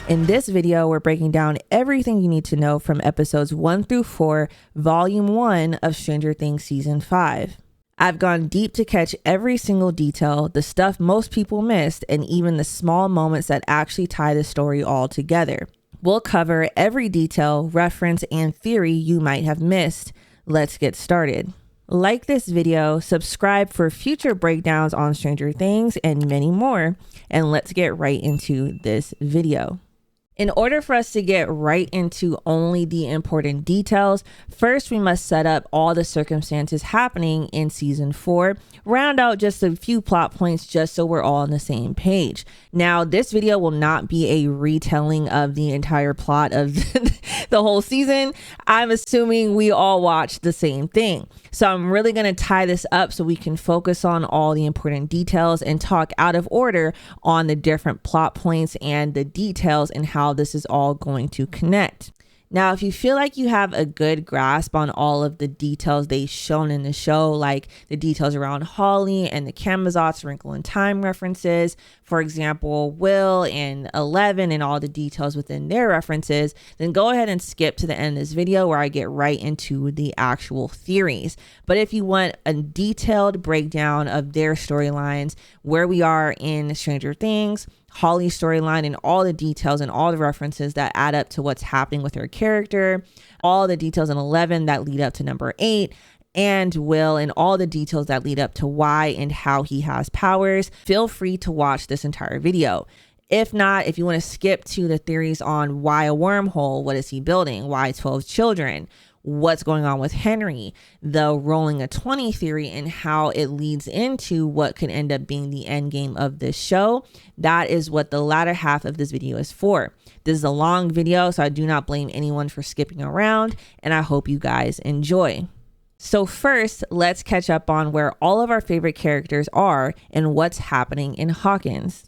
In this video, we're breaking down everything you need to know from episodes 1 through 4, volume 1 of Stranger Things season 5. I've gone deep to catch every single detail, the stuff most people missed, and even the small moments that actually tie the story all together. We'll cover every detail, reference, and theory you might have missed. Let's get started. Like this video, subscribe for future breakdowns on Stranger Things, and many more. And let's get right into this video. In order for us to get right into only the important details, first we must set up all the circumstances happening in season 4, round out just a few plot points just so we're all on the same page. Now, this video will not be a retelling of the entire plot of the whole season. I'm assuming we all watched the same thing. So I'm really going to tie this up so we can focus on all the important details and talk out of order on the different plot points and the details and how this is all going to connect. Now, if you feel like you have a good grasp on all of the details they've shown in the show, like the details around Holly and the Camazotz Wrinkle in Time references, for example, Will and 11 and all the details within their references, then go ahead and skip to the end of this video where I get right into the actual theories. But if you want a detailed breakdown of their storylines, where we are in Stranger Things, Holly's storyline, and all the details and all the references that add up to what's happening with her character, all the details in 11 that lead up to number 8, and Will, and all the details that lead up to why and how he has powers, feel free to watch this entire video. If not, if you want to skip to the theories on why a wormhole, what is he building, why 12 children, what's going on with Henry, the rolling a 20 theory, and how it leads into what could end up being the end game of this show, that is what the latter half of this video is for. This is a long video, so I do not blame anyone for skipping around, and I hope you guys enjoy. So first, let's catch up on where all of our favorite characters are and what's happening in Hawkins.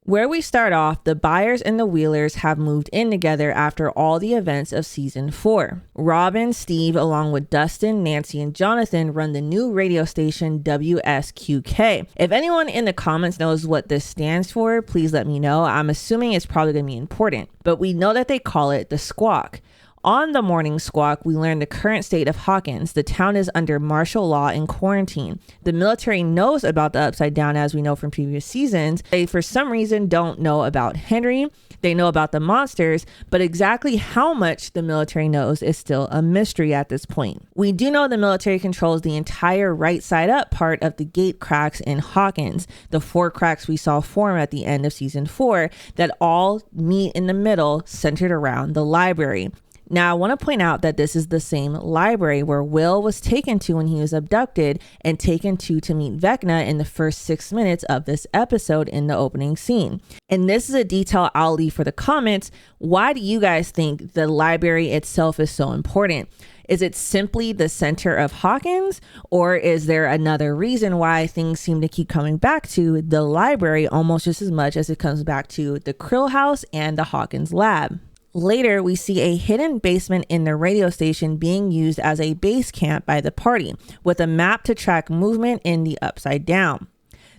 Where we start off, the Byers and the Wheelers have moved in together after all the events of season 4. Robin, Steve, along with Dustin, Nancy, and Jonathan run the new radio station WSQK. If anyone in the comments knows what this stands for, please let me know. I'm assuming it's probably going to be important, but we know that they call it the Squawk. On the morning squawk, we learn the current state of Hawkins. The town is under martial law and quarantine. The military knows about the Upside Down, as we know from previous seasons. They, for some reason, don't know about Henry. They know about the monsters, but exactly how much the military knows is still a mystery at this point. We do know the military controls the entire right side up part of the gate cracks in Hawkins, the 4 cracks we saw form at the end of season 4 that all meet in the middle, centered around the library. Now, I want to point out that this is the same library where Will was taken to when he was abducted and taken to meet Vecna in the first 6 minutes of this episode in the opening scene. And this is a detail I'll leave for the comments. Why do you guys think the library itself is so important? Is it simply the center of Hawkins, or is there another reason why things seem to keep coming back to the library almost just as much as it comes back to the Creel house and the Hawkins lab? Later, we see a hidden basement in the radio station being used as a base camp by the party, with a map to track movement in the Upside Down.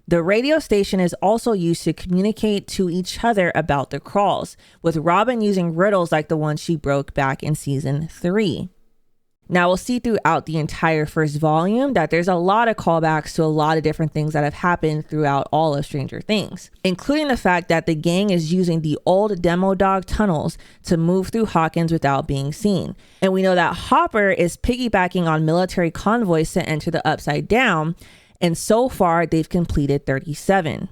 The radio station is also used to communicate to each other about the crawls, with Robin using riddles like the one she broke back in season 3. Now, we'll see throughout the entire first volume that there's a lot of callbacks to a lot of different things that have happened throughout all of Stranger Things, including the fact that the gang is using the old demo dog tunnels to move through Hawkins without being seen. And we know that Hopper is piggybacking on military convoys to enter the Upside Down, and so far they've completed 37.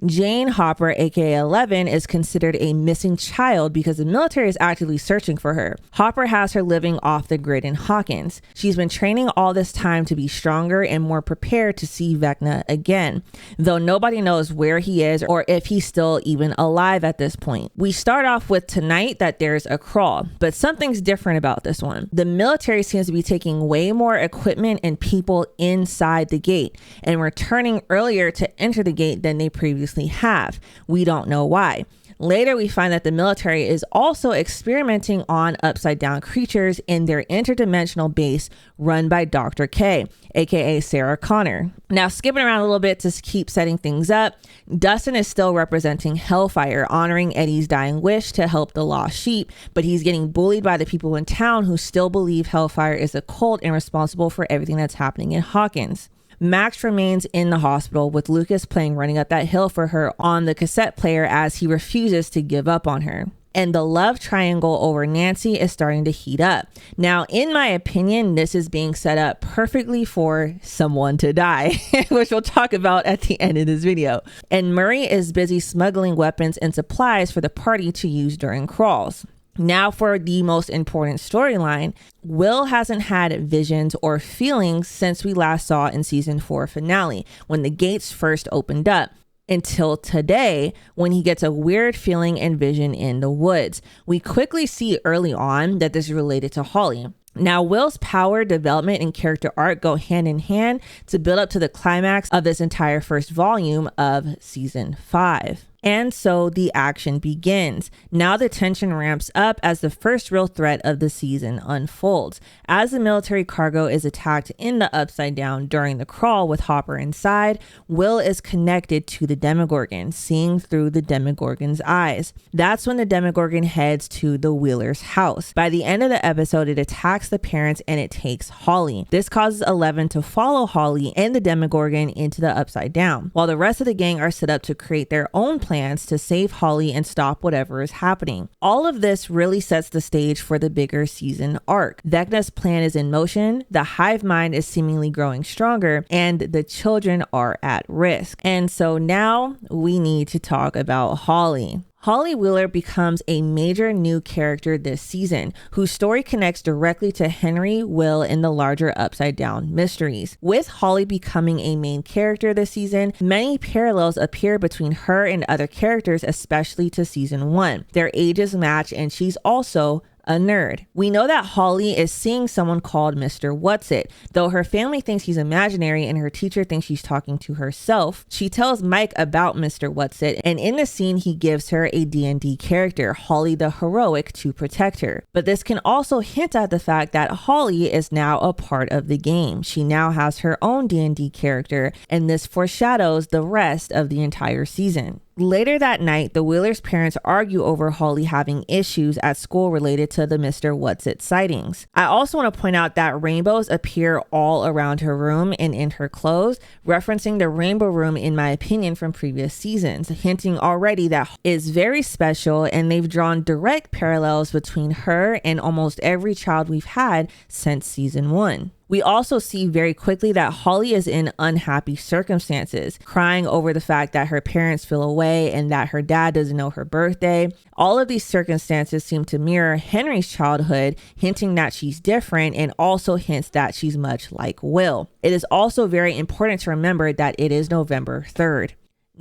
Jane Hopper, aka 11, is considered a missing child because the military is actively searching for her. Hopper has her living off the grid in Hawkins. She's been training all this time to be stronger and more prepared to see Vecna again, though nobody knows where he is or if he's still even alive at this point. We start off with tonight that there's a crawl, but something's different about this one. The military seems to be taking way more equipment and people inside the gate and returning earlier to enter the gate than they previously previously have. We don't know why. Later, we find that the military is also experimenting on upside down creatures in their interdimensional base run by Dr. K, aka Sarah Connor. Now, skipping around a little bit to keep setting things up, Dustin is still representing Hellfire, honoring Eddie's dying wish to help the lost sheep, but he's getting bullied by the people in town who still believe Hellfire is a cult and responsible for everything that's happening in Hawkins. Max remains in the hospital with Lucas playing Running Up That Hill for her on the cassette player as he refuses to give up on her. And the love triangle over Nancy is starting to heat up. Now, in my opinion, this is being set up perfectly for someone to die, which we'll talk about at the end of this video. And Murray is busy smuggling weapons and supplies for the party to use during crawls. Now for the most important storyline, Will hasn't had visions or feelings since we last saw in season 4 finale, when the gates first opened up, until today when he gets a weird feeling and vision in the woods. We quickly see early on that this is related to Holly. Now, Will's power, development, and character arc go hand in hand to build up to the climax of this entire first volume of season 5. And so the action begins. Now the tension ramps up as the first real threat of the season unfolds. As the military cargo is attacked in the Upside Down during the crawl with Hopper inside, Will is connected to the Demogorgon, seeing through the Demogorgon's eyes. That's when the Demogorgon heads to the Wheeler's house. By the end of the episode, it attacks the parents and it takes Holly. This causes Eleven to follow Holly and the Demogorgon into the Upside Down, while the rest of the gang are set up to create their own plans to save Holly and stop whatever is happening. All of this really sets the stage for the bigger season arc. Vecna's plan is in motion, the hive mind is seemingly growing stronger, and the children are at risk. And so now we need to talk about Holly. Holly Wheeler becomes a major new character this season, whose story connects directly to Henry, Will, and the larger Upside Down mysteries. With Holly becoming a main character this season, many parallels appear between her and other characters, especially to season 1. Their ages match, and she's also a nerd. We know that Holly is seeing someone called Mr. Whatsit. Though her family thinks he's imaginary and her teacher thinks she's talking to herself, she tells Mike about Mr. Whatsit, and in the scene he gives her a D&D character, Holly the Heroic, to protect her. But this can also hint at the fact that Holly is now a part of the game. She now has her own D&D character, and this foreshadows the rest of the entire season. Later that night, the Wheelers' parents argue over Holly having issues at school related to the Mr. Whatsit sightings. I also want to point out that rainbows appear all around her room and in her clothes, referencing the rainbow room in my opinion from previous seasons, hinting already that is very special, and they've drawn direct parallels between her and almost every child we've had since season 1. We also see very quickly that Holly is in unhappy circumstances, crying over the fact that her parents feel away and that her dad doesn't know her birthday. All of these circumstances seem to mirror Henry's childhood, hinting that she's different, and also hints that she's much like Will. It is also very important to remember that it is November 3rd.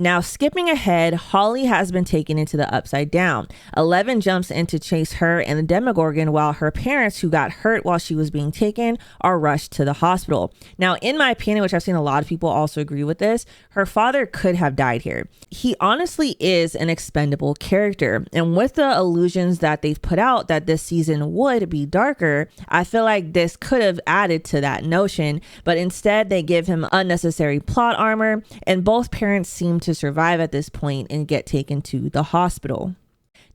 Now, skipping ahead, Holly has been taken into the Upside Down. 11 jumps in to chase her and the Demogorgon, while her parents, who got hurt while she was being taken, are rushed to the hospital. Now, in my opinion, which I've seen a lot of people also agree with this, her father could have died here. He honestly is an expendable character, and with the illusions that they've put out that this season would be darker, I feel like this could have added to that notion, but instead they give him unnecessary plot armor, and both parents seem to survive at this point and get taken to the hospital.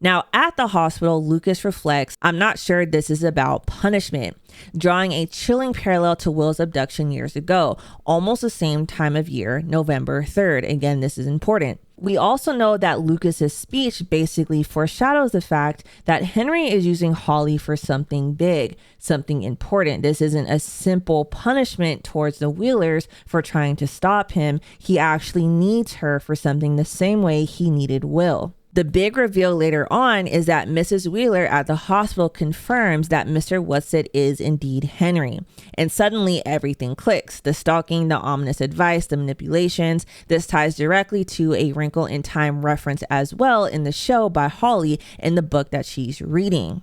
Now, at the hospital, Lucas reflects, I'm not sure this is about punishment, drawing a chilling parallel to Will's abduction years ago, almost the same time of year, November 3rd. Again, this is important. We also know that Lucas's speech basically foreshadows the fact that Henry is using Holly for something big, something important. This isn't a simple punishment towards the Wheelers for trying to stop him. He actually needs her for something the same way he needed Will. The big reveal later on is that Mrs. Wheeler at the hospital confirms that Mr. Whatsit is indeed Henry. And suddenly everything clicks. The stalking, the ominous advice, the manipulations. This ties directly to a Wrinkle in Time reference as well in the show by Holly in the book that she's reading.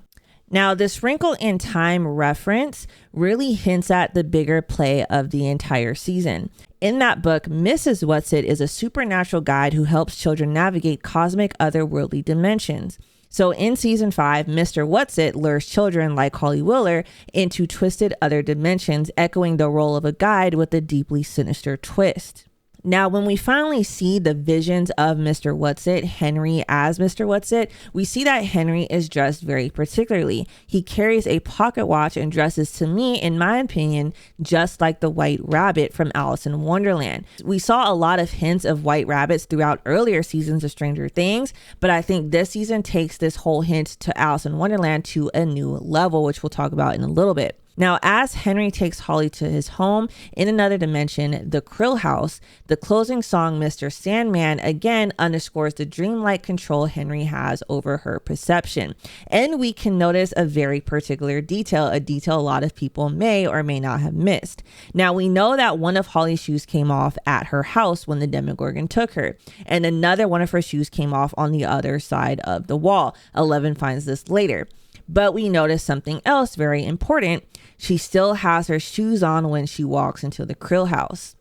Now, this Wrinkle in Time reference really hints at the bigger play of the entire season. In that book, Mrs. Whatsit is a supernatural guide who helps children navigate cosmic otherworldly dimensions. So in season 5, Mr. Whatsit lures children like Holly Wheeler into twisted other dimensions, echoing the role of a guide with a deeply sinister twist. Now, when we finally see the visions of Mr. Whatsit, Henry as Mr. Whatsit, we see that Henry is dressed very particularly. He carries a pocket watch and dresses, to me, in my opinion, just like the White Rabbit from Alice in Wonderland. We saw a lot of hints of white rabbits throughout earlier seasons of Stranger Things, but I think this season takes this whole hint to Alice in Wonderland to a new level, which we'll talk about in a little bit. Now, as Henry takes Holly to his home in another dimension, the Creel house, the closing song, Mr. Sandman, again underscores the dreamlike control Henry has over her perception. And we can notice a very particular detail, a detail a lot of people may or may not have missed. Now, we know that one of Holly's shoes came off at her house when the Demogorgon took her, and another one of her shoes came off on the other side of the wall. 11 finds this later. But we notice something else very important. She still has her shoes on when she walks into the Creel house,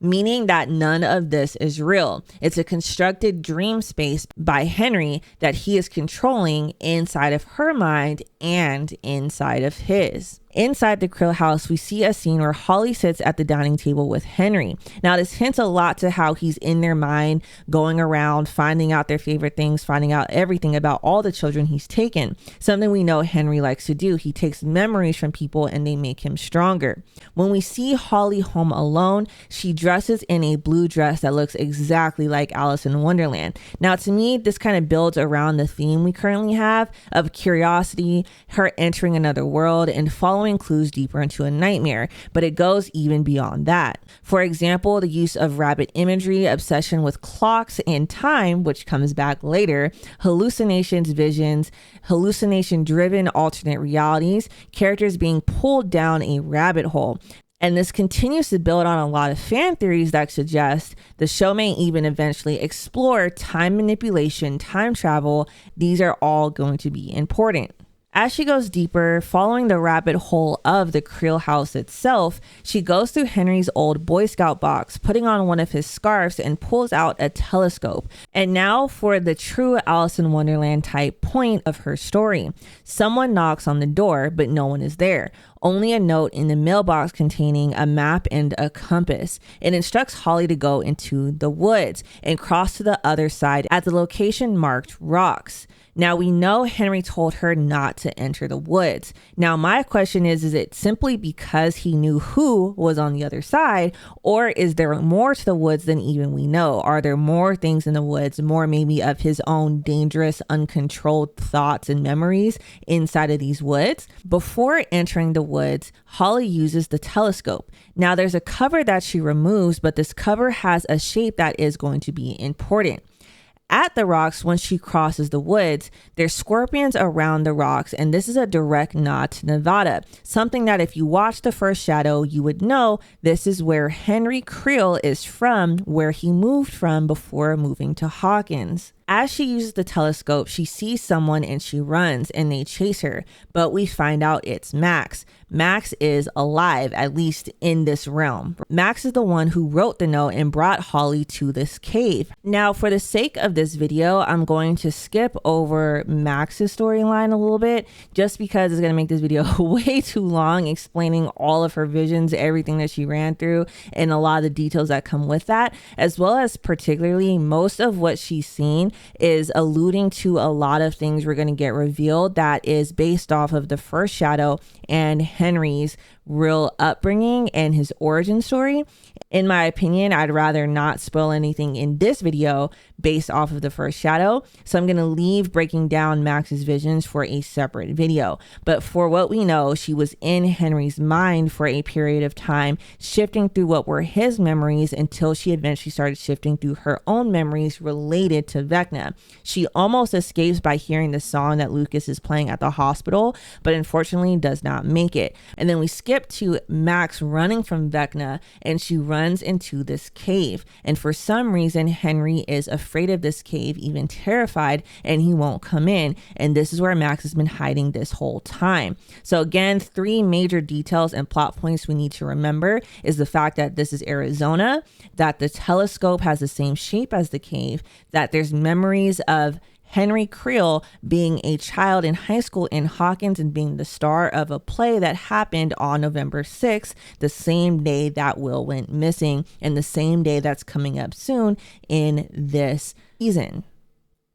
meaning that none of this is real. It's a constructed dream space by Henry that he is controlling inside of her mind and inside of his. Inside the Creel house, we see a scene where Holly sits at the dining table with Henry. Now, this hints a lot to how he's in their mind, going around, finding out their favorite things, finding out everything about all the children he's taken. Something we know Henry likes to do. He takes memories from people and they make him stronger. When we see Holly home alone, she dresses in a blue dress that looks exactly like Alice in Wonderland. Now, to me, this kind of builds around the theme we currently have of curiosity, her entering another world, and following clues deeper into a nightmare, but it goes even beyond that. For example, the use of rabbit imagery, obsession with clocks and time, which comes back later, hallucinations, visions, hallucination-driven alternate realities, characters being pulled down a rabbit hole. And this continues to build on a lot of fan theories that suggest the show may even eventually explore time manipulation, time travel. These are all going to be important. As she goes deeper, following the rabbit hole of the Creel house itself, she goes through Henry's old Boy Scout box, putting on one of his scarves and pulls out a telescope. And now for the true Alice in Wonderland type point of her story. Someone knocks on the door, but no one is there. Only a note in the mailbox containing a map and a compass. It instructs Holly to go into the woods and cross to the other side at the location marked rocks. Now, we know Henry told her not to enter the woods. Now, my question is it simply because he knew who was on the other side, or is there more to the woods than even we know? Are there more things in the woods, more maybe of his own dangerous, uncontrolled thoughts and memories inside of these woods? Before entering the woods, Holly uses the telescope. Now, there's a cover that she removes, but this cover has a shape that is going to be important. At the rocks, when she crosses the woods, there's scorpions around the rocks, and this is a direct nod to Nevada, something that if you watch the first shadow, you would know this is where Henry Creel is from, where he moved from before moving to Hawkins. As she uses the telescope, she sees someone and she runs and they chase her, but we find out it's Max. Max is alive, at least in this realm. Max is the one who wrote the note and brought Holly to this cave. Now, for the sake of this video, I'm going to skip over Max's storyline a little bit, just because it's going to make this video way too long, explaining all of her visions, everything that she ran through, and a lot of the details that come with that, as well as particularly most of what she's seen is alluding to a lot of things we're going to get revealed that is based off of the first shadow and Henry's real upbringing and his origin story. In my opinion, I'd rather not spoil anything in this video based off of the first shadow, so I'm going to leave breaking down Max's visions for a separate video. But for what we know, she was in Henry's mind for a period of time, shifting through what were his memories until she eventually started shifting through her own memories related to Vecna. She almost escapes by hearing the song that Lucas is playing at the hospital, but unfortunately does not make it. And then we skip skip to Max running from Vecna, and she runs into this cave. And for some reason, Henry is afraid of this cave, even terrified, and he won't come in. And this is where Max has been hiding this whole time. So again, 3 major details and plot points we need to remember is the fact that this is Arizona, that the telescope has the same shape as the cave, that there's memories of Henry Creel being a child in high school in Hawkins and being the star of a play that happened on November 6th, the same day that Will went missing and the same day that's coming up soon in this season.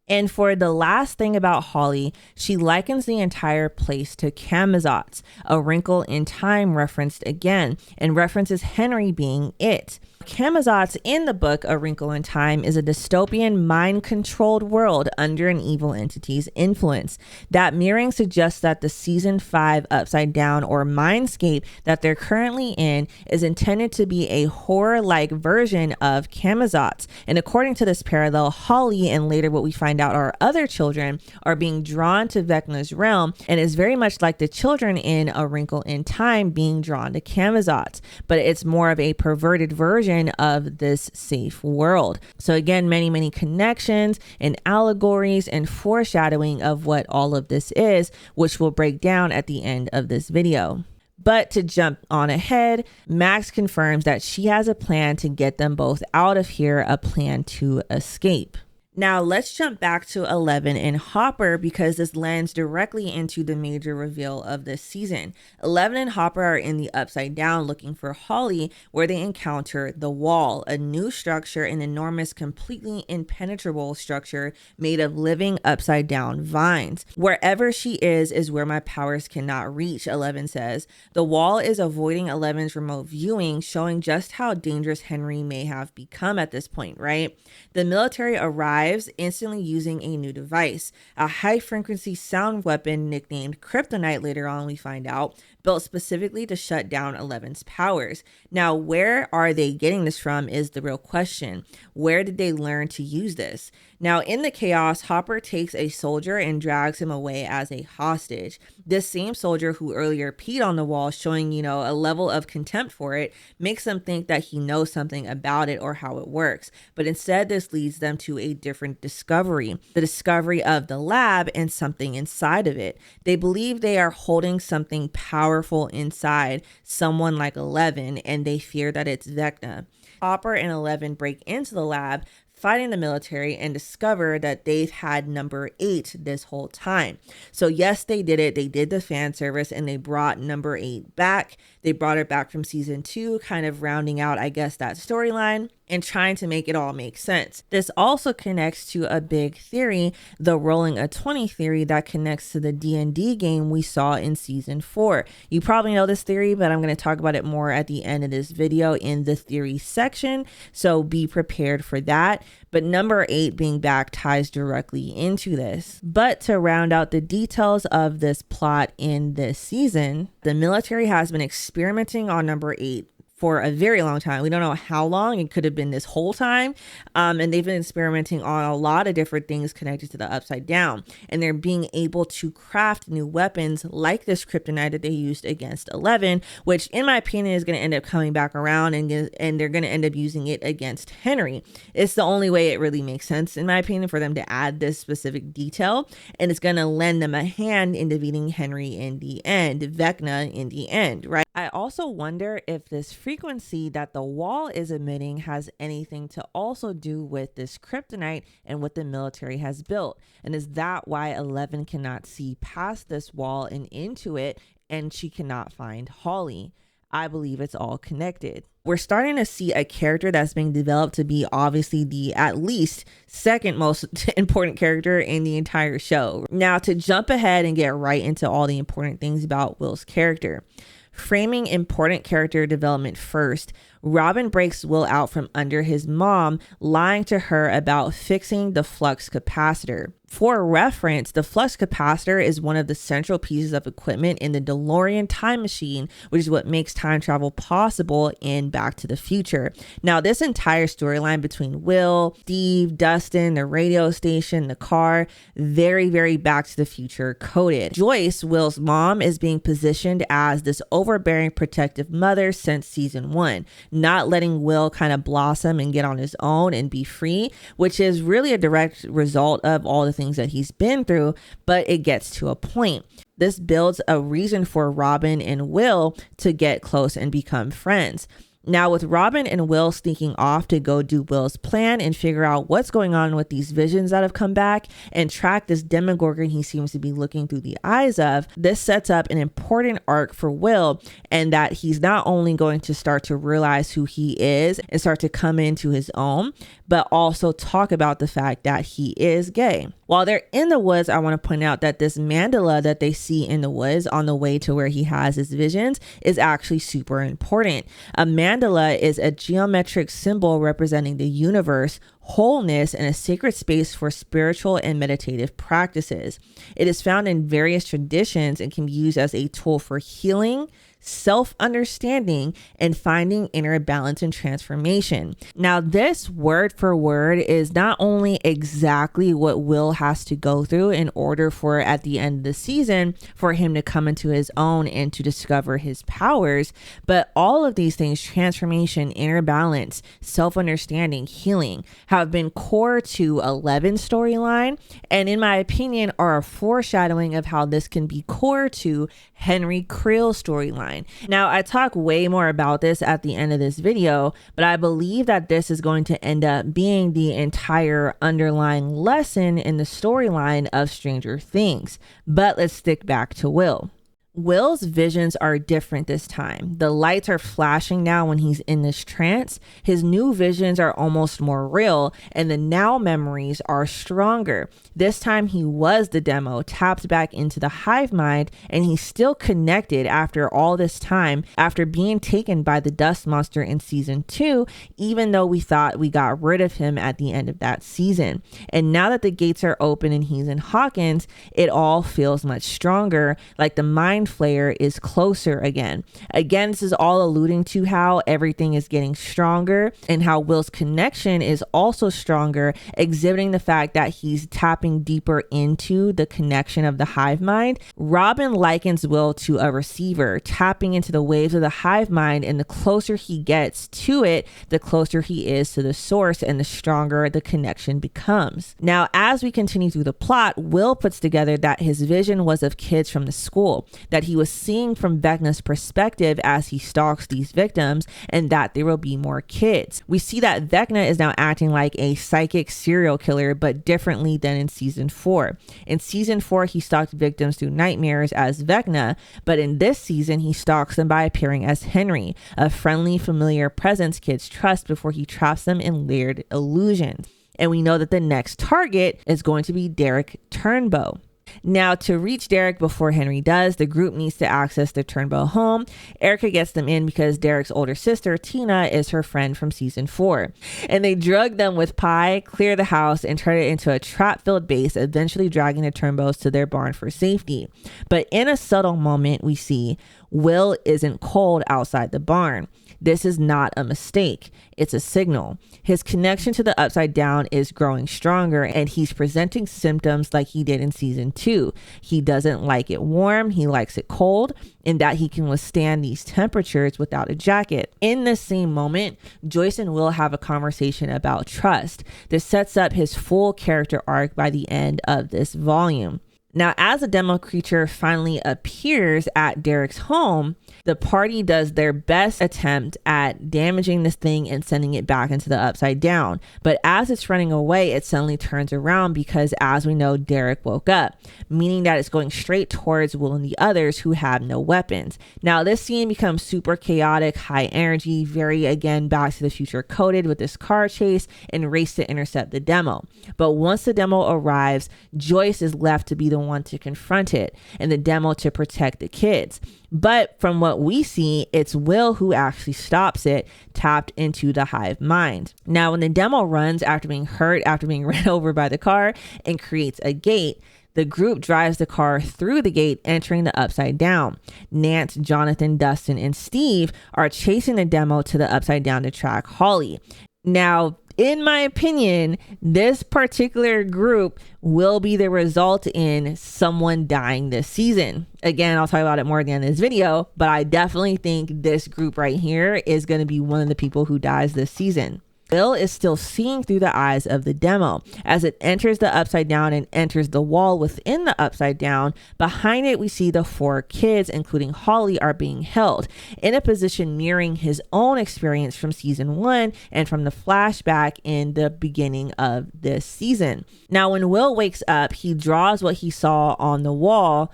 And for the last thing about Holly, she likens the entire place to Camazotz, A Wrinkle in Time referenced again, and references Henry being it. Camazotz in the book A Wrinkle in Time is a dystopian mind-controlled world under an evil entity's influence. That mirroring suggests that the season 5 Upside Down or Mindscape that they're currently in is intended to be a horror-like version of Camazotz. And according to this parallel, Holly and later what we find out our other children are being drawn to Vecna's realm, and is very much like the children in A Wrinkle in Time being drawn to Camazotz, but it's more of a perverted version of this safe world. So again, many connections and allegories and foreshadowing of what all of this is, which we'll break down at the end of this video. But to jump on ahead, Max confirms that she has a plan to get them both out of here, a plan to escape. Now let's jump back to 11 and Hopper, because this lands directly into the major reveal of this season. 11 and Hopper are in the Upside Down looking for Holly, where they encounter the Wall, a new structure, an enormous, completely impenetrable structure made of living upside down vines. Wherever she is where my powers cannot reach, 11 says. The Wall is avoiding 11's remote viewing, showing just how dangerous Henry may have become at this point, right? The military arrives, instantly using a new device, a high-frequency sound weapon nicknamed Kryptonite later on we find out, built specifically to shut down 11's powers. Now, where are they getting this from is the real question. Where did they learn to use this? Now, in the chaos, Hopper takes a soldier and drags him away as a hostage. This same soldier who earlier peed on the Wall, showing, a level of contempt for it, makes them think that he knows something about it or how it works. But instead, this leads them to a different discovery, the discovery of the lab and something inside of it. They believe they are holding something powerful inside someone like 11, and they fear that it's Vecna. Hopper and 11 break into the lab, fighting the military, and discover that they've had number 8 this whole time. So yes, they did it. They did the fan service and they brought number 8 back. They brought it back from season 2, kind of rounding out, I guess, that storyline and trying to make it all make sense. This also connects to a big theory, the rolling a 20 theory, that connects to the D&D game we saw in season 4. You probably know this theory, but I'm going to talk about it more at the end of this video in the theory section, so be prepared for that. But number 8 being back ties directly into this. But to round out the details of this plot in this season, the military has been experimenting on number 8 for a very long time. We don't know how long. It could have been this whole time. And they've been experimenting on a lot of different things connected to the Upside Down. And they're being able to craft new weapons like this kryptonite that they used against 11, which in my opinion is going to end up coming back around, and they're going to end up using it against Henry. It's the only way it really makes sense, in my opinion, for them to add this specific detail. And it's going to lend them a hand in defeating Henry in the end, Vecna in the end, right? I also wonder if this frequency that the Wall is emitting has anything to also do with this kryptonite and what the military has built. And is that why 11 cannot see past this wall and into it, and she cannot find Holly? I believe it's all connected. We're starting to see a character that's being developed to be obviously the at least second most important character in the entire show. Now, to jump ahead and get right into all the important things about Will's character. Framing important character development first, Robin breaks Will out from under his mom, lying to her about fixing the flux capacitor. For reference, the flux capacitor is one of the central pieces of equipment in the DeLorean time machine, which is what makes time travel possible in Back to the Future. Now, this entire storyline between Will, Steve, Dustin, the radio station, the car, very, very Back to the Future coded. Joyce, Will's mom, is being positioned as this overbearing protective mother since season 1, not letting Will kind of blossom and get on his own and be free, which is really a direct result of all the things that he's been through, but it gets to a point. This builds a reason for Robin and Will to get close and become friends. Now, with Robin and Will sneaking off to go do Will's plan and figure out what's going on with these visions that have come back and track this Demogorgon he seems to be looking through the eyes of, this sets up an important arc for Will, and that he's not only going to start to realize who he is and start to come into his own, but also talk about the fact that he is gay. While they're in the woods, I want to point out that this mandala that they see in the woods on the way to where he has his visions is actually super important. A mandala is a geometric symbol representing the universe, wholeness, and a sacred space for spiritual and meditative practices. It is found in various traditions and can be used as a tool for healing, self-understanding, and finding inner balance and transformation. Now, this word for word is not only exactly what Will has to go through in order for, at the end of the season, for him to come into his own and to discover his powers, but all of these things, transformation, inner balance, self-understanding, healing, have been core to Eleven's storyline, and in my opinion are a foreshadowing of how this can be core to Henry Creel's storyline. Now, I talk way more about this at the end of this video, but I believe that this is going to end up being the entire underlying lesson in the storyline of Stranger Things. But let's stick back to Will. Will's visions are different this time. The lights are flashing now when he's in this trance. His new visions are almost more real, and the now memories are stronger. This time he was the demo, tapped back into the hive mind, and he's still connected after all this time, after being taken by the dust monster in season 2, even though we thought we got rid of him at the end of that season. And now that the gates are open and he's in Hawkins, it all feels much stronger, like the mind Flayer is closer again. Again, this is all alluding to how everything is getting stronger and how Will's connection is also stronger, exhibiting the fact that he's tapping deeper into the connection of the hive mind. Robin likens Will to a receiver, tapping into the waves of the hive mind, and the closer he gets to it, the closer he is to the source and the stronger the connection becomes. Now, as we continue through the plot, Will puts together that his vision was of kids from the school, that he was seeing from Vecna's perspective as he stalks these victims, and that there will be more kids. We see that Vecna is now acting like a psychic serial killer, but differently than in season 4. In season 4, he stalked victims through nightmares as Vecna, but in this season, he stalks them by appearing as Henry, a friendly, familiar presence kids trust before he traps them in layered illusions. And we know that the next target is going to be Derek Turnbow. Now, to reach Derek before Henry does, the group needs to access the Turnbow home. Erica gets them in because Derek's older sister, Tina, is her friend from season 4. And they drug them with pie, clear the house, and turn it into a trap-filled base, eventually dragging the Turnbows to their barn for safety. But in a subtle moment, we see Will isn't cold outside the barn. This is not a mistake. It's a signal. His connection to the Upside Down is growing stronger, and he's presenting symptoms like he did in season 2. He doesn't like it warm. He likes it cold, and that he can withstand these temperatures without a jacket. In this same moment, Joyce and Will have a conversation about trust. This sets up his full character arc by the end of this volume. Now, as the demo creature finally appears at Derek's home, the party does their best attempt at damaging this thing and sending it back into the Upside Down. But as it's running away, it suddenly turns around because, as we know, Derek woke up, meaning that it's going straight towards Will and the others who have no weapons. Now, this scene becomes super chaotic, high energy, very, again, Back to the Future coded with this car chase and race to intercept the demo. But once the demo arrives, Joyce is left to be the the one to confront it and the demo to protect the kids. But from what we see, it's Will who actually stops it, tapped into the hive mind. Now, when the demo runs after being hurt, after being ran over by the car, and creates a gate, the group drives the car through the gate, entering the Upside Down. Nance, Jonathan, Dustin, and Steve are chasing the demo to the Upside Down to track Holly. Now, in my opinion, this particular group will be the result in someone dying this season. Again, I'll talk about it more at the end of this video, but I definitely think this group right here is going to be one of the people who dies this season. Will is still seeing through the eyes of the demo. As it enters the Upside Down and enters the wall within the Upside Down, behind it we see the 4 kids, including Holly, are being held in a position mirroring his own experience from season 1 and from the flashback in the beginning of this season. Now, when Will wakes up, he draws what he saw on the wall.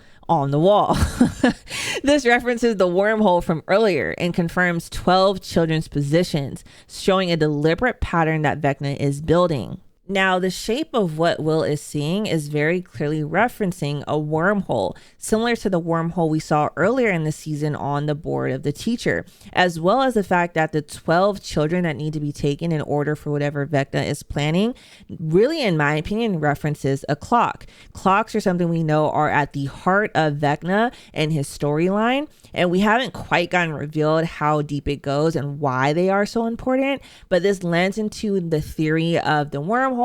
This references the wormhole from earlier and confirms 12 children's positions, showing a deliberate pattern that Vecna is building. Now, the shape of what Will is seeing is very clearly referencing a wormhole, similar to the wormhole we saw earlier in the season on the board of the teacher, as well as the fact that the 12 children that need to be taken in order for whatever Vecna is planning, really, in my opinion, references a clock. Clocks are something we know are at the heart of Vecna and his storyline, and we haven't quite gotten revealed how deep it goes and why they are so important, but this lends into the theory of the wormhole,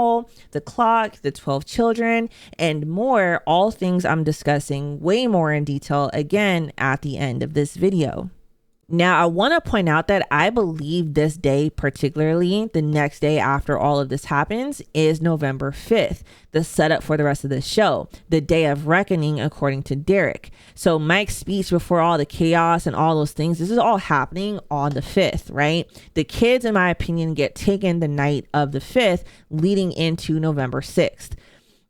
the clock, the 12 children, and more, all things I'm discussing way more in detail again at the end of this video. Now, I want to point out that I believe this day, particularly the next day after all of this happens, is November 5th, the setup for the rest of the show, the day of reckoning, according to Derek. So Mike's speech before all the chaos and all those things, this is all happening on the 5th, right? The kids, in my opinion, get taken the night of the 5th, leading into November 6th.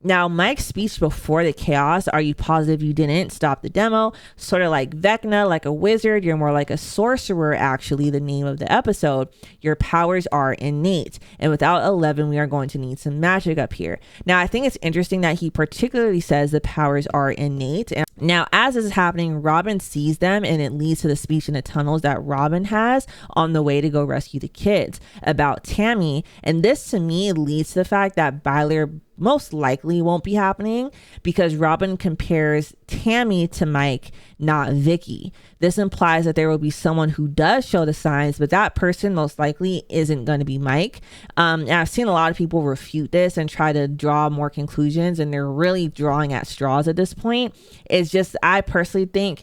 Now, Mike's speech before the chaos, are you positive you didn't stop the demo? Sort of like Vecna, like a wizard, you're more like a sorcerer, actually, the name of the episode. Your powers are innate. And without 11, we are going to need some magic up here. Now, I think it's interesting that he particularly says the powers are innate. And now, as this is happening, Robin sees them, and it leads to the speech in the tunnels that Robin has on the way to go rescue the kids about Tammy. And this, to me, leads to the fact that Byler most likely won't be happening because Robin compares Tammy to Mike, not Vicky. This implies that there will be someone who does show the signs, but that person most likely isn't going to be Mike. And I've seen a lot of people refute this and try to draw more conclusions, and they're really drawing at straws at this point. It's just, I personally think,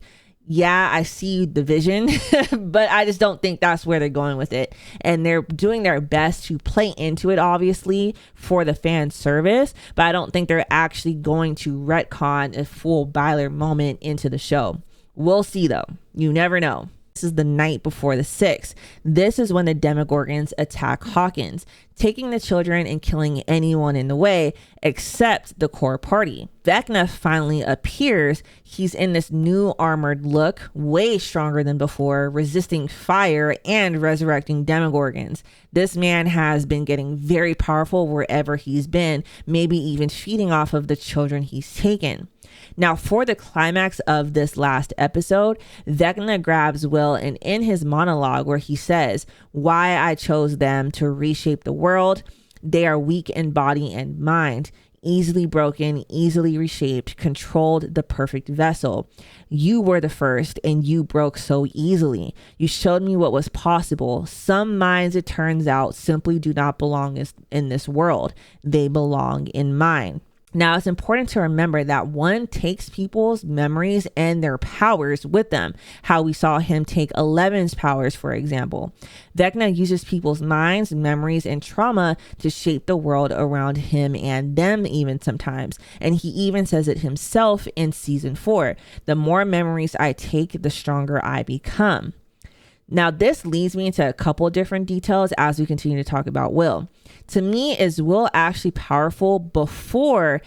yeah, I see the vision, but I just don't think that's where they're going with it. And they're doing their best to play into it, obviously, for the fan service, but I don't think they're actually going to retcon a full Byler moment into the show. We'll see, though. You never know. This is the night before the 6th. This is when the Demogorgons attack Hawkins, taking the children and killing anyone in the way except the core party. Vecna finally appears. He's in this new armored look, way stronger than before, resisting fire and resurrecting Demogorgons. This man has been getting very powerful wherever he's been, maybe even feeding off of the children he's taken. Now, for the climax of this last episode, Vecna grabs Will, and in his monologue where he says, "Why I chose them to reshape the world, they are weak in body and mind, easily broken, easily reshaped, controlled the perfect vessel. You were the first, and you broke so easily. You showed me what was possible. Some minds, it turns out, simply do not belong in this world. They belong in mine." Now, it's important to remember that one takes people's memories and their powers with them, how we saw him take 11's powers, for example. Vecna uses people's minds, memories, and trauma to shape the world around him and them even sometimes. And he even says it himself in season 4. The more memories I take, the stronger I become. Now, this leads me into a couple different details as we continue to talk about Will. To me, is Will actually powerful before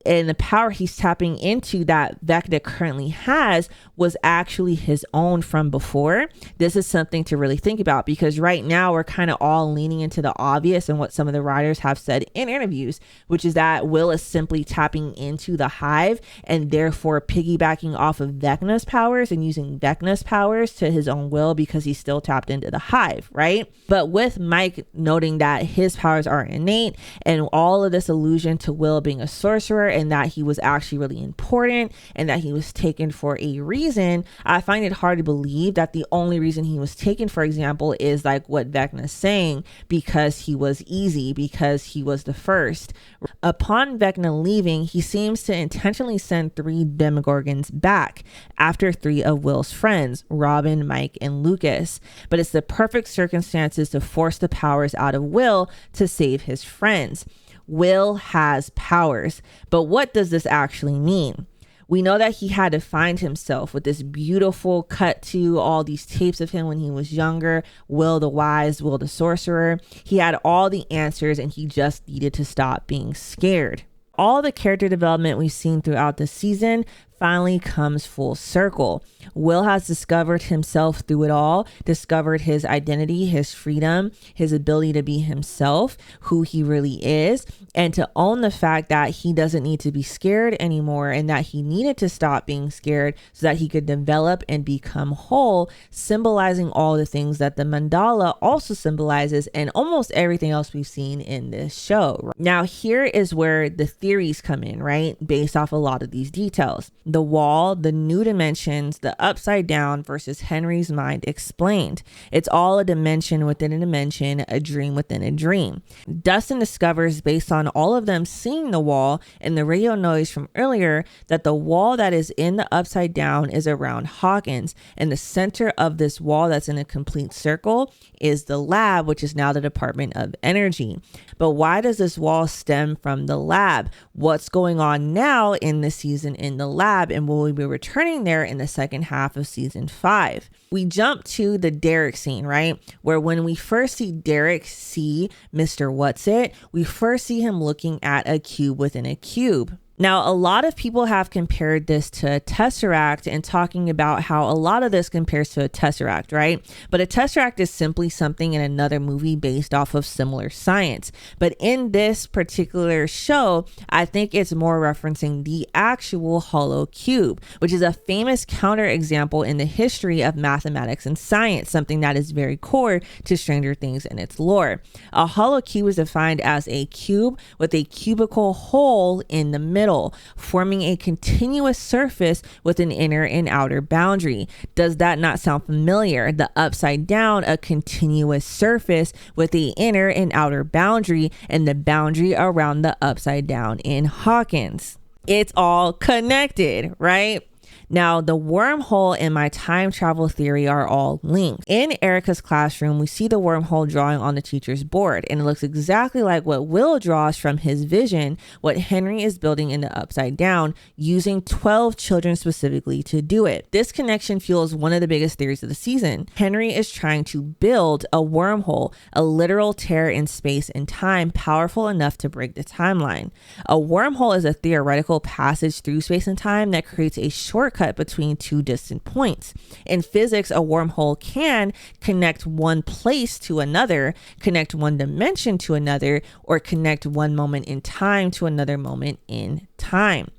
And the power he's tapping into that Vecna currently has was actually his own from before. This is something to really think about, because right now we're kind of all leaning into the obvious and what some of the writers have said in interviews, which is that Will is simply tapping into the hive and therefore piggybacking off of Vecna's powers and using Vecna's powers to his own will because he's still tapped into the hive, right? But with Mike noting that his powers are innate and all of this allusion to Will being a sorcerer and that he was actually really important and that he was taken for a reason, I find it hard to believe that the only reason he was taken, for example, is like what Vecna's saying, because he was easy, because he was the first. Upon Vecna leaving, he seems to intentionally send 3 Demogorgons back after 3 of Will's friends, Robin, Mike, and Lucas. But it's the perfect circumstances to force the powers out of Will to save his friends. Will has powers, but what does this actually mean? We know that he had to find himself with this beautiful cut to all these tapes of him when he was younger, Will the Wise, Will the Sorcerer. He had all the answers and he just needed to stop being scared. All the character development we've seen throughout the season finally comes full circle. Will has discovered himself through it all, discovered his identity, his freedom, his ability to be himself, who he really is, and to own the fact that he doesn't need to be scared anymore and that he needed to stop being scared so that he could develop and become whole, symbolizing all the things that the mandala also symbolizes and almost everything else we've seen in this show. Now, here is where the theories come in, right? Based off a lot of these details. The wall, the new dimensions, the upside down versus Henry's mind explained. It's all a dimension within a dimension, a dream within a dream. Dustin discovers, based on all of them seeing the wall and the radio noise from earlier, that the wall that is in the upside down is around Hawkins, and the center of this wall that's in a complete circle is the lab, which is now the Department of Energy. But why does this wall stem from the lab? What's going on now in the season in the lab, and will we be returning there in the second half of season 5? We jump to the Derek scene, right? Where when we first see Derek see Mr. What's-It, we first see him looking at a cube within a cube. Now, a lot of people have compared this to a Tesseract and talking about how a lot of this compares to a Tesseract, right? But a Tesseract is simply something in another movie based off of similar science. But in this particular show, I think it's more referencing the actual hollow cube, which is a famous counterexample in the history of mathematics and science, something that is very core to Stranger Things and its lore. A hollow cube is defined as a cube with a cubical hole in the middle, forming a continuous surface with an inner and outer boundary. Does that not sound familiar? The upside down, a continuous surface with the inner and outer boundary, and the boundary around the upside down in Hawkins. It's all connected, right? Now, the wormhole and my time travel theory are all linked. In Erica's classroom, we see the wormhole drawing on the teacher's board, and it looks exactly like what Will draws from his vision, what Henry is building in the upside down, using 12 children specifically to do it. This connection fuels one of the biggest theories of the season. Henry is trying to build a wormhole, a literal tear in space and time powerful enough to break the timeline. A wormhole is a theoretical passage through space and time that creates a shortcut between 2 distant points. In physics, a wormhole can connect one place to another, connect one dimension to another, or connect one moment in time to another moment in time.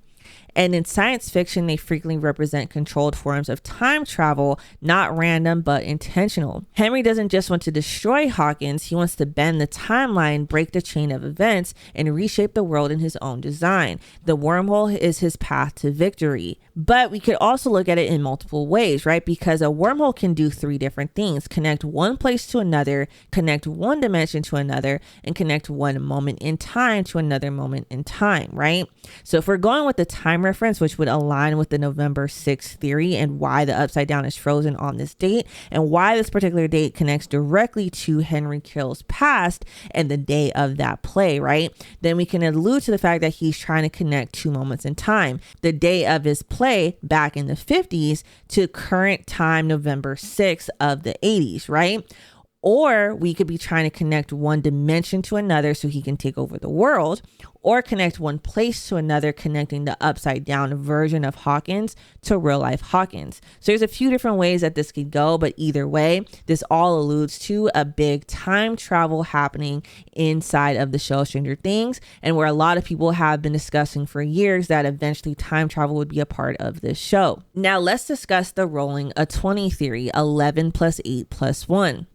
And in science fiction, they frequently represent controlled forms of time travel, not random, but intentional. Henry doesn't just want to destroy Hawkins, he wants to bend the timeline, break the chain of events, and reshape the world in his own design. The wormhole is his path to victory. But we could also look at it in multiple ways, right? Because a wormhole can do 3 different things: connect one place to another, connect one dimension to another, and connect one moment in time to another moment in time, right? So if we're going with the time reference, which would align with the November 6th theory and why the upside down is frozen on this date and why this particular date connects directly to Henry Crill's past and the day of that play, right? Then we can allude to the fact that he's trying to connect 2 moments in time: the day of his play back in the 50s to current time, November 6th of the 80s, right? Or we could be trying to connect one dimension to another so he can take over the world, or connect one place to another, connecting the upside down version of Hawkins to real life Hawkins. So there's a few different ways that this could go, but either way, this all alludes to a big time travel happening inside of the show Stranger Things, and where a lot of people have been discussing for years that eventually time travel would be a part of this show. Now let's discuss the rolling a 20 theory, 11 plus 8 plus 1.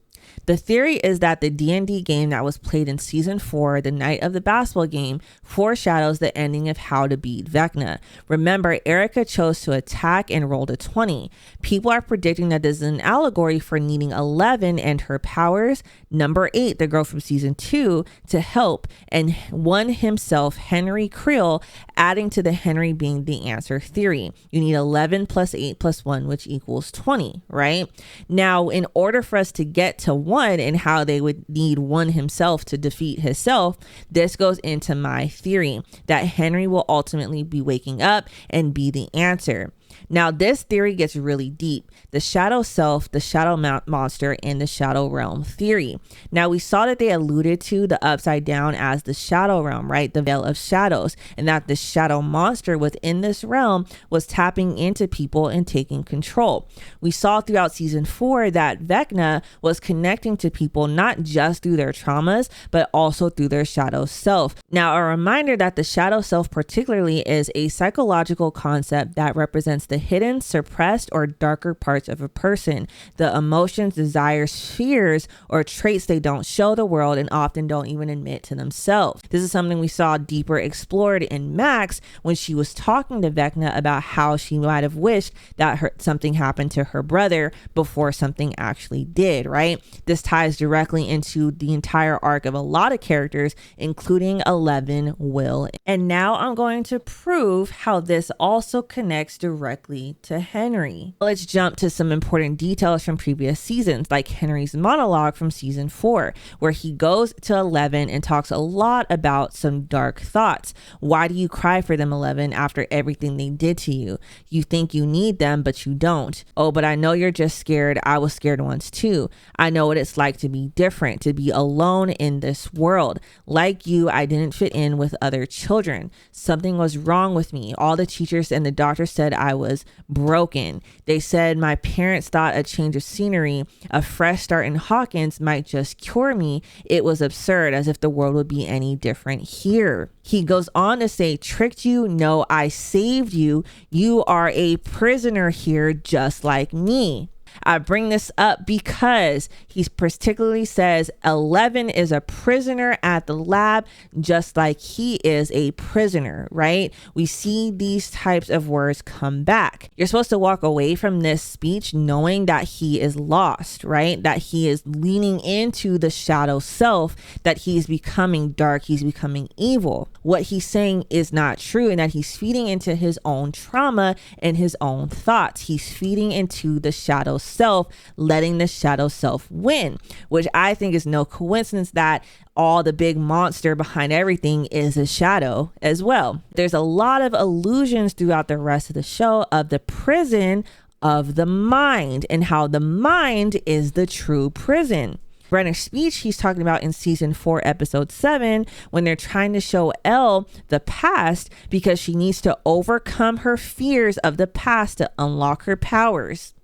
The theory is that the D&D game that was played in season 4, the night of the basketball game, foreshadows the ending of How to Beat Vecna. Remember, Erica chose to attack and rolled a 20. People are predicting that this is an allegory for needing 11 and her powers, number 8, the girl from season 2, to help, and 1 himself, Henry Creel, adding to the Henry being the answer theory. You need 11 plus 8 plus 1, which equals 20, right? Now, in order for us to get to 1 and how they would need 1 himself to defeat himself, this goes into my theory that Henry will ultimately be waking up and be the answer. Now, this theory gets really deep. The shadow self, the shadow monster, and the shadow realm theory. Now, we saw that they alluded to the upside down as the shadow realm, right? The veil of shadows, and that the shadow monster within this realm was tapping into people and taking control. We saw throughout season 4 that Vecna was connecting to people not just through their traumas, but also through their shadow self. Now, a reminder that the shadow self particularly is a psychological concept that represents the hidden, suppressed, or darker parts of a person, the emotions, desires, fears, or traits they don't show the world and often don't even admit to themselves. This is something we saw deeper explored in Max when she was talking to Vecna about how she might have wished that something happened to her brother before something actually did, right? This ties directly into the entire arc of a lot of characters, including 11, Will. And now I'm going to prove how this also connects directly to Henry. Let's jump to some important details from previous seasons, like Henry's monologue from season 4, where he goes to 11 and talks a lot about some dark thoughts. Why do you cry for them, 11, after everything they did to you? You think you need them, but you don't. Oh, but I know you're just scared. I was scared once too. I know what it's like to be different, to be alone in this world. Like you, I didn't fit in with other children. Something was wrong with me. All the teachers and the doctor said I was broken. They said my parents thought a change of scenery, a fresh start in Hawkins might just cure me. It was absurd, as if the world would be any different here. He goes on to say, tricked you? No, I saved you. You are a prisoner here just like me. I bring this up because he particularly says 11 is a prisoner at the lab, just like he is a prisoner, right? We see these types of words come back. You're supposed to walk away from this speech knowing that he is lost, right? That he is leaning into the shadow self, that he's becoming dark, he's becoming evil. What he's saying is not true, and that he's feeding into his own trauma and his own thoughts. He's feeding into the shadow self, letting the shadow self win, which I think is no coincidence that all the big monster behind everything is a shadow as well. There's a lot of allusions throughout the rest of the show of the prison of the mind and how the mind is the true prison. Brenner's speech he's talking about in season 4 episode 7 when they're trying to show Elle the past because she needs to overcome her fears of the past to unlock her powers.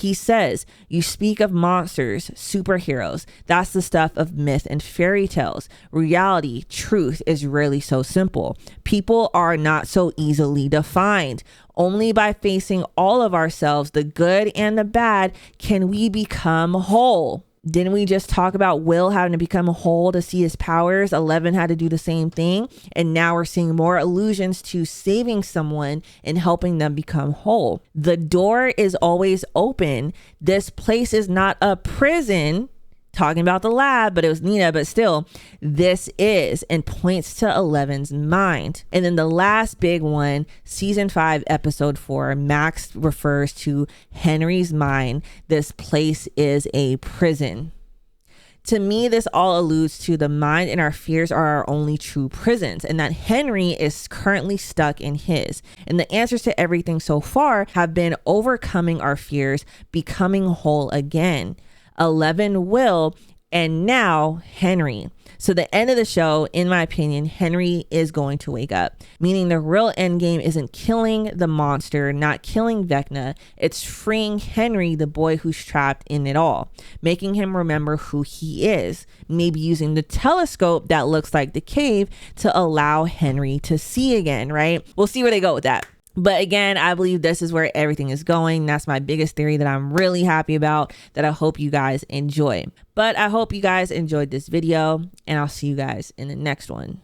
He says, you speak of monsters, superheroes. That's the stuff of myth and fairy tales. Reality, truth is really so simple. People are not so easily defined. Only by facing all of ourselves, the good and the bad, can we become whole. Didn't we just talk about Will having to become whole to see his powers? 11 had to do the same thing. And now we're seeing more allusions to saving someone and helping them become whole. The door is always open. This place is not a prison. Talking about the lab, but it was Nina, but still, this is, and points to 11's mind. And then the last big one, season 5, episode 4, Max refers to Henry's mind. This place is a prison. To me, this all alludes to the mind and our fears are our only true prisons, and that Henry is currently stuck in his. And the answers to everything so far have been overcoming our fears, becoming whole again. 11 Will, and now Henry. So the end of the show, in my opinion, Henry is going to wake up, meaning the real end game isn't killing the monster, not killing Vecna. It's freeing Henry, the boy who's trapped in it all, making him remember who he is, maybe using the telescope that looks like the cave to allow Henry to see again, right? We'll see where they go with that. But again, I believe this is where everything is going. That's my biggest theory that I'm really happy about, that I hope you guys enjoy. But I hope you guys enjoyed this video, and I'll see you guys in the next one.